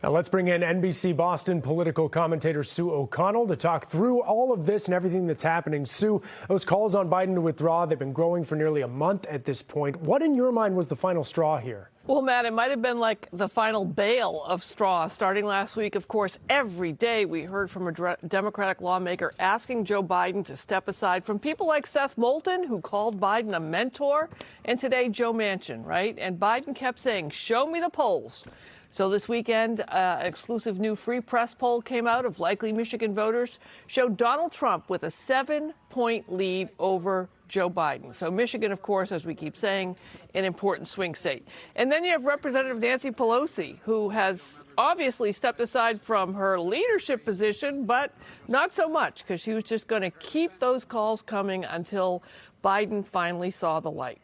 Now let's bring in NBC Boston political commentator Sue O'Connell to talk through all of this and everything that's happening. Sue, those calls on Biden to withdraw, they've been growing for nearly a month at this point. What in your mind was the final straw here? Well, Matt, it might have been like the final bale of straws. Starting last week, of course, every day we heard from a Democratic lawmaker asking Joe Biden to step aside from people like Seth Moulton, who called Biden a mentor, and today Joe Manchin, right? And Biden kept saying, show me the polls. So this weekend, an exclusive new Free Press poll came out of likely Michigan voters, showed Donald Trump with a 7-point lead over Joe Biden. So Michigan, of course, as we keep saying, an important swing state. And then you have Representative Nancy Pelosi, who has obviously stepped aside from her leadership position, but not so much, because she was just going to keep those calls coming until Biden finally saw the light.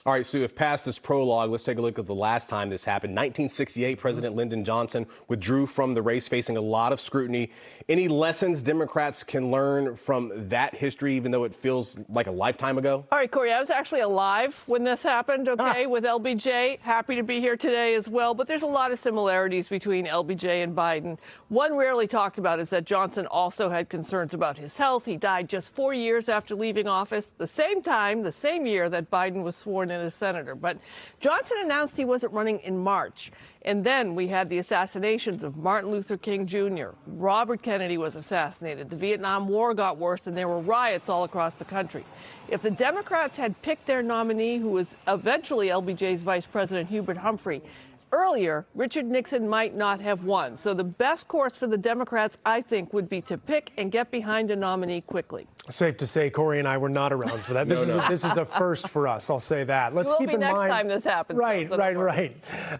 All right, Sue, if past is prologue, let's take a look at the last time this happened. 1968, President Lyndon Johnson withdrew from the race, facing a lot of scrutiny. Any lessons Democrats can learn from that history, even though it feels like a lifetime ago? All right, Corey, I was actually alive when this happened, okay, with LBJ. Happy to be here today as well. But there's a lot of similarities between LBJ and Biden. One rarely talked about is that Johnson also had concerns about his health. He died just 4 years after leaving office, the same year that Biden was sworn in as senator. But Johnson announced he wasn't running in March. And then we had the assassinations of Martin Luther King Jr. Robert Kennedy was assassinated. The Vietnam War got worse, and there were riots all across the country. If the Democrats had picked their nominee, who was eventually LBJ's Vice President Hubert Humphrey, earlier, Richard Nixon might not have won. So the best course for the Democrats, I think, would be to pick and get behind a nominee quickly. Safe to say, Corey and I were not around for that. This is a first for us. I'll say that. Let's keep in mind next time this happens. Right.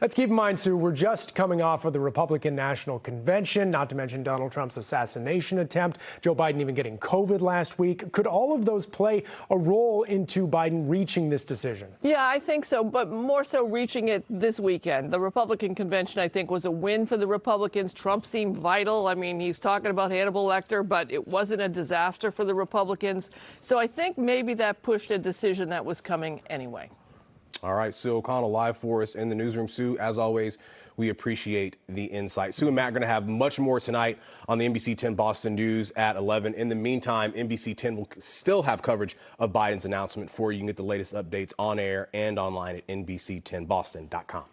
Let's keep in mind, Sue, we're just coming off of the Republican National Convention, not to mention Donald Trump's assassination attempt, Joe Biden even getting COVID last week. Could all of those play a role into Biden reaching this decision? Yeah, I think so, but more so reaching it this weekend. The Republican convention, I think, was a win for the Republicans. Trump seemed vital. I mean, he's talking about Hannibal Lecter, but it wasn't a disaster for the Republicans. So I think maybe that pushed a decision that was coming anyway. All right, Sue O'Connell live for us in the newsroom. Sue, as always, we appreciate the insight. Sue and Matt are going to have much more tonight on the NBC10 Boston News at 11. In the meantime, NBC10 will still have coverage of Biden's announcement for you. You can get the latest updates on air and online at NBC10Boston.com.